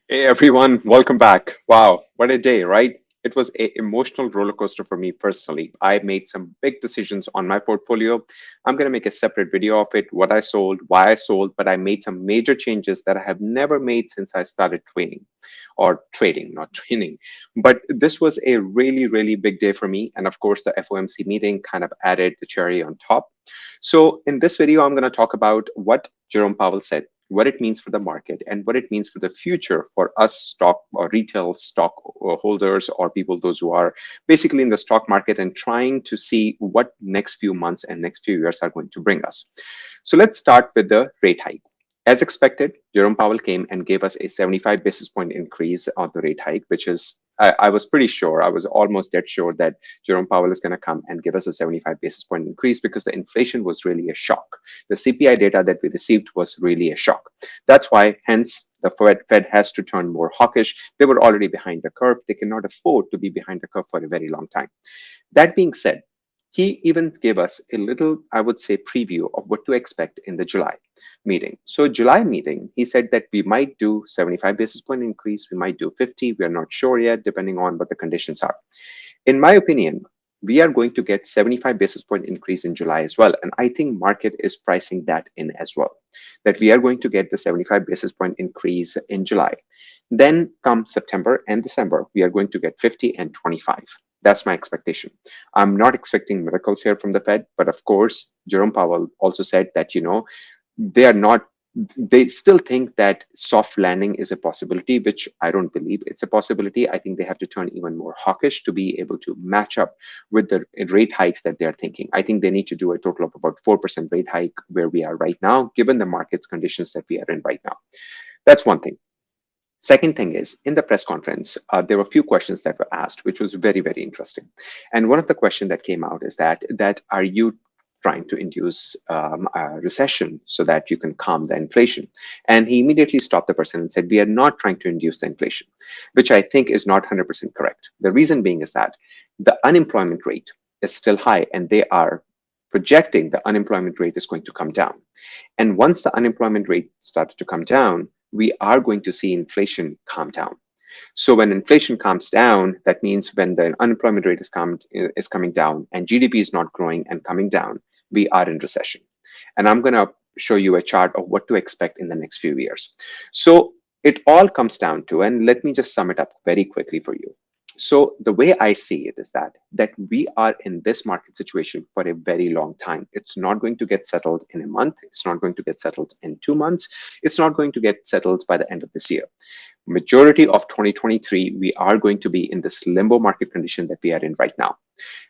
Hey everyone, welcome back. Wow, what a day, right? It was an emotional roller coaster for me personally. I made some big decisions on my portfolio. I'm going to make a separate video of it, what I sold, why I sold, but I made some major changes that I have never made since I started training or trading, not training. But this was a really, really big day for me. And of course, the FOMC meeting kind of added the cherry on top. So in this video, I'm going to talk about what Jerome Powell said, what it means for the market, and what it means for the future for us stock or retail stock holders or people, those who are basically in the stock market and trying to see what next few months and next few years are going to bring us. So let's start with the rate hike. As expected, Jerome Powell came and gave us a 75 basis point increase on the rate hike, which is I was pretty sure, I was almost dead sure that Jerome Powell is going to come and give us a 75 basis point increase because the inflation was really a shock. The CPI data that we received was really a shock. That's why, hence, the Fed has to turn more hawkish. They were already behind the curve. They cannot afford to be behind the curve for a very long time. That being said, he even gave us a little, I would say, preview of what to expect in the July meeting. So July meeting, he said that we might do 75 basis point increase, we might do 50, we are not sure yet, depending on what the conditions are. In my opinion, we are going to get 75 basis point increase in July as well. And I think market is pricing that in as well, that we are going to get the 75 basis point increase in July. Then come September and December, we are going to get 50 and 25. That's my expectation. I'm not expecting miracles here from the Fed, but of course, Jerome Powell also said that, they are not, they still think that soft landing is a possibility, which I don't believe it's a possibility. I think they have to turn even more hawkish to be able to match up with the rate hikes that they're thinking. I think they need to do a total of about 4% rate hike where we are right now, given the market's conditions that we are in right now. That's one thing. Second thing is, in the press conference, there were a few questions that were asked, which was very, very interesting. And one of the questions that came out is that are you trying to induce a recession so that you can calm the inflation? And he immediately stopped the person and said, we are not trying to induce the inflation, which I think is not 100% correct. The reason being is that the unemployment rate is still high, and they are projecting the unemployment rate is going to come down. And once the unemployment rate starts to come down, we are going to see inflation calm down. So when inflation calms down, that means when the unemployment rate is coming down and GDP is not growing and coming down, we are in recession. And I'm going to show you a chart of what to expect in the next few years. So it all comes down to, and let me just sum it up very quickly for you. So the way I see it is that we are in this market situation for a very long time. It's not going to get settled in a month. It's not going to get settled in 2 months. It's not going to get settled by the end of this year. Majority of 2023, we are going to be in this limbo market condition that we are in right now.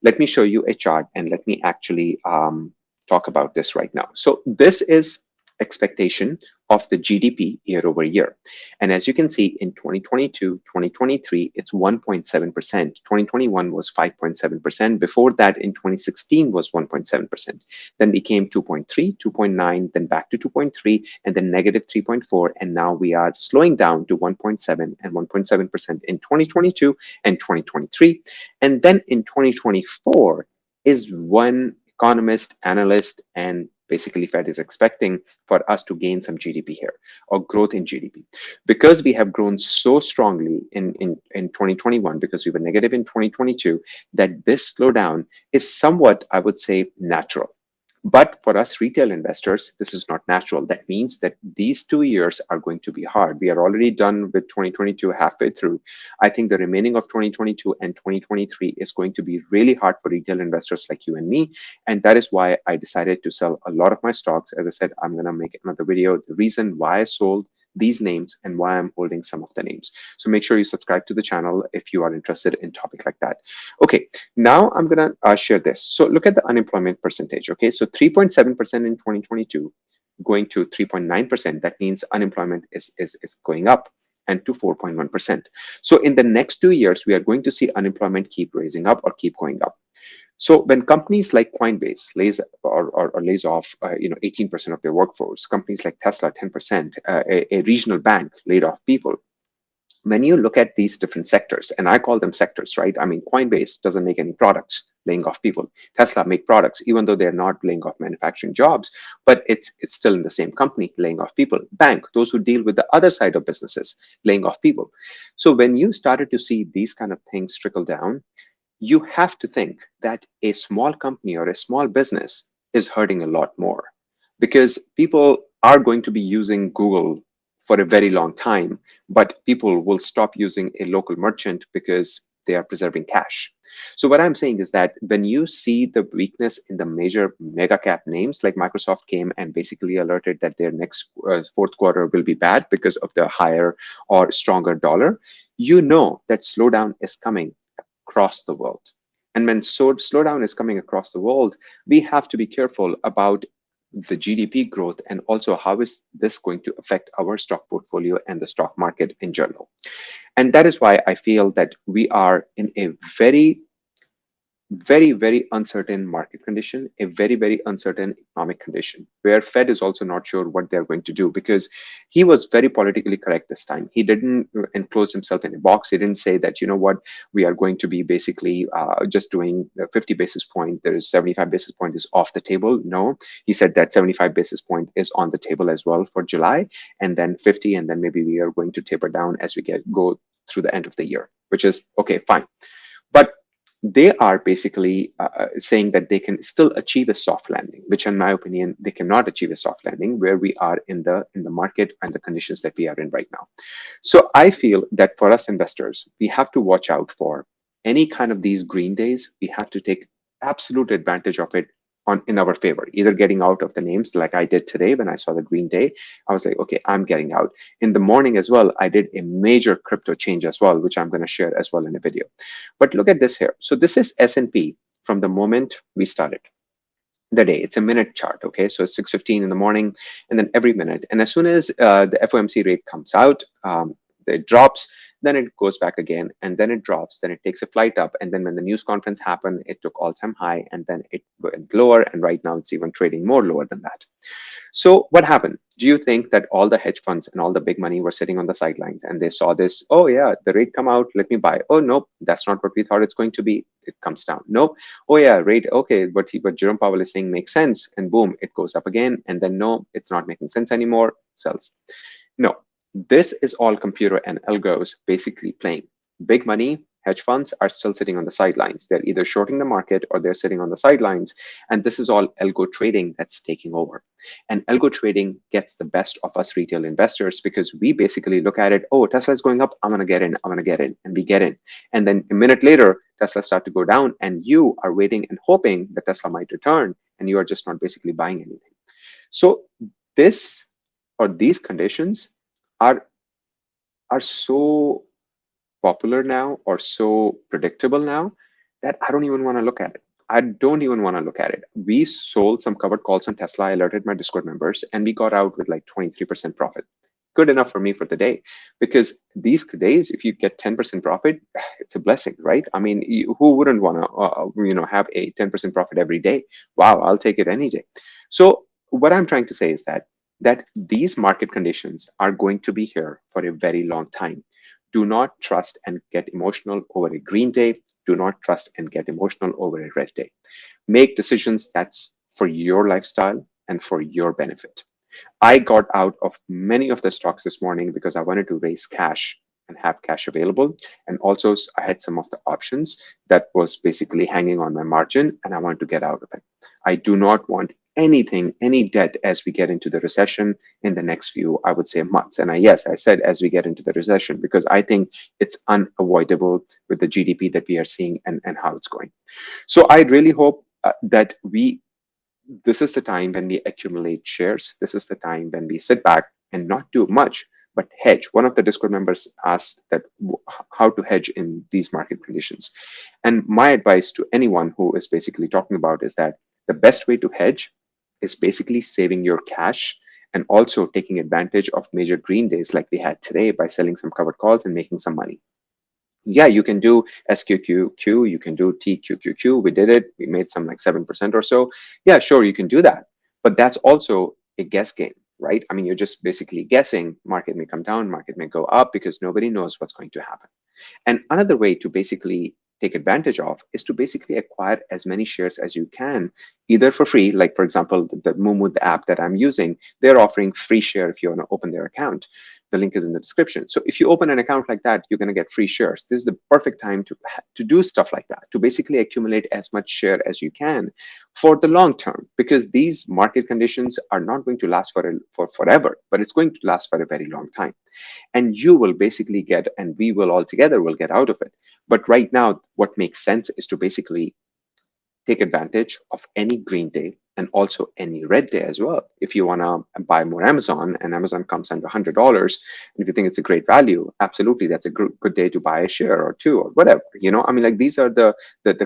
Let me show you a chart and let me actually talk about this right now. So this is expectation of the GDP year over year. And as you can see, in 2022, 2023, it's 1.7%. 2021 was 5.7%. Before that, in 2016 was 1.7%. Then became 2.3, 2.9, then back to 2.3, and then negative 3.4. And now we are slowing down to 1.7 and 1.7% in 2022 and 2023. And then in 2024 is one economist, analyst, and basically Fed is expecting for us to gain some GDP here or growth in GDP. Because we have grown so strongly in 2021, because we were negative in 2022, that this slowdown is somewhat, I would say, natural. But for us retail investors, this is not natural. That means that these 2 years are going to be hard. We are already done with 2022 halfway through. I think the remaining of 2022 and 2023 is going to be really hard for retail investors like you and me. And that is why I decided to sell a lot of my stocks. As I said, I'm going to make another video. The reason why I sold these names and why I'm holding some of the names. So make sure you subscribe to the channel if you are interested in topic like that. Okay, now I'm gonna share this. So look at the unemployment percentage. Okay, so 3.7% in 2022, going to 3.9%. That means unemployment is going up, and to 4.1%. So in the next 2 years, we are going to see unemployment keep raising up or keep going up. So when companies like Coinbase lays off 18% of their workforce, companies like Tesla 10%, a regional bank laid off people, When you look at these different sectors, and I call them sectors, right? I mean, Coinbase doesn't make any products, laying off people. Tesla make products, even though they're not laying off manufacturing jobs, but it's still in the same company, laying off people. Bank, those who deal with the other side of businesses, laying off people. So when you started to see these kind of things trickle down, you have to think that a small company or a small business is hurting a lot more because people are going to be using Google for a very long time, but people will stop using a local merchant because they are preserving cash. So what I'm saying is that when you see the weakness in the major mega cap names, like Microsoft came and basically alerted that their next fourth quarter will be bad because of the higher or stronger dollar, you know that slowdown is coming across the world. And when slowdown is coming across the world, we have to be careful about the GDP growth and also how is this going to affect our stock portfolio and the stock market in general. And that is why I feel that we are in a very uncertain market condition, a very uncertain economic condition, where Fed is also not sure what they're going to do because he was very politically correct this time. He didn't enclose himself in a box. He didn't say that, you know what, we are going to be basically just doing 50 basis point. There is 75 basis point is off the table. No, he said that 75 basis point is on the table as well for July, and then 50, and then maybe we are going to taper down as we go through the end of the year, which is okay, fine. But they are basically saying that they can still achieve a soft landing, which in my opinion, they cannot achieve a soft landing where we are in the market and the conditions that we are in right now. So I feel that for us investors, we have to watch out for any kind of these green days. We have to take absolute advantage of it in our favor, either getting out of the names like I did today when I saw the green day. I was like, okay, I'm getting out. In the morning as well, I did a major crypto change as well, which I'm going to share as well in a video. But look at this here. So this is S&P from the moment we started the day. It's a minute chart, okay? So it's 6:15 in the morning, and then every minute. And as soon as the FOMC rate comes out, it drops, then it goes back again, and then it drops, then it takes a flight up, and then when the news conference happened, it took all-time high, and then it went lower, and right now it's even trading more lower than that. So what happened? Do you think that all the hedge funds and all the big money were sitting on the sidelines and they saw this? Oh yeah, the rate come out, let me buy. Oh no, that's not what we thought it's going to be. It comes down. No. Oh yeah, rate. Okay, what Jerome Powell is saying makes sense, and boom, it goes up again. And then no, it's not making sense anymore. Sells. No, this is all computer and algos basically playing. Big money, hedge funds are still sitting on the sidelines. They're either shorting the market or they're sitting on the sidelines. And this is all algo trading that's taking over. And algo trading gets the best of us retail investors because we basically look at it, oh, Tesla is going up, I'm going to get in, I'm going to get in, and we get in. And then a minute later, Tesla start to go down and you are waiting and hoping that Tesla might return and you are just not basically buying anything. So this or these conditions are so popular now or so predictable now that I don't even want to look at it. I don't even want to look at it. We sold some covered calls on Tesla. I alerted my Discord members and we got out with like 23% profit. Good enough for me for the day because these days, if you get 10% profit, it's a blessing, right? I mean, who wouldn't want to, have a 10% profit every day? Wow, I'll take it any day. So what I'm trying to say is that these market conditions are going to be here for a very long time. Do not trust and get emotional over a green day. Do not trust and get emotional over a red day. Make decisions that's for your lifestyle and for your benefit. I got out of many of the stocks this morning because I wanted to raise cash and have cash available. And also I had some of the options that was basically hanging on my margin and I wanted to get out of it. I do not want anything, any debt as we get into the recession in the next few, I would say, months. And I said as we get into the recession, because I think it's unavoidable with the GDP that we are seeing and how it's going. So I really hope that this is the time when we accumulate shares. This is the time when we sit back and not do much, but hedge. One of the Discord members asked that how to hedge in these market conditions. And my advice to anyone who is basically talking about is that the best way to hedge is basically saving your cash and also taking advantage of major green days like we had today by selling some covered calls and making some money. Yeah, you can do SQQQ, you can do TQQQ. We did it. We made some like 7% or so. Yeah, sure, you can do that. But that's also a guess game. right? I mean, you're just basically guessing. Market may come down, market may go up because nobody knows what's going to happen. And another way to basically take advantage of is to basically acquire as many shares as you can, either for free, like for example, the moomoo, the app that I'm using, they're offering free share if you want to open their account. The link is in the description. So if you open an account like that, you're going to get free shares. This is the perfect time to do stuff like that, to basically accumulate as much share as you can for the long term, because these market conditions are not going to last for forever, but it's going to last for a very long time. And you will basically get, and we will all together will get out of it. But right now, what makes sense is to basically take advantage of any green day and also any red day as well. If you want to buy more Amazon and Amazon comes under $100, and if you think it's a great value, absolutely, that's a good day to buy a share or two or whatever. I mean, like these are the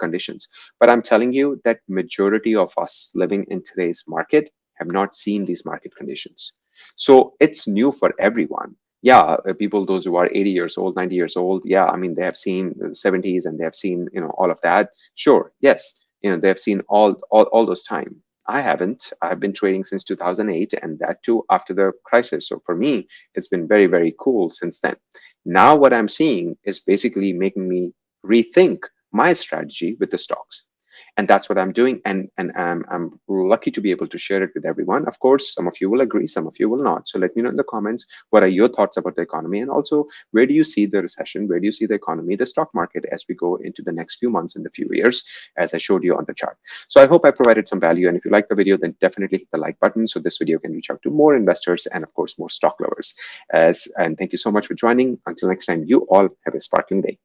conditions. But I'm telling you that majority of us living in today's market have not seen these market conditions. So it's new for everyone. Yeah, people, those who are 80 years old, 90 years old, yeah, I mean, they have seen the 70s and they have seen, all of that. Sure, yes, they have seen all those time. I haven't. I've been trading since 2008, and that too after the crisis. So for me, it's been very, very cool since then. Now what I'm seeing is basically making me rethink my strategy with the stocks. And that's what I'm doing. And I'm lucky to be able to share it with everyone. Of course, some of you will agree, some of you will not. So let me know in the comments, what are your thoughts about the economy? And also, where do you see the recession? Where do you see the economy, the stock market, as we go into the next few months and the few years, as I showed you on the chart? So I hope I provided some value. And if you like the video, then definitely hit the like button so this video can reach out to more investors and, of course, more stock lovers. And thank you so much for joining. Until next time, you all have a sparkling day.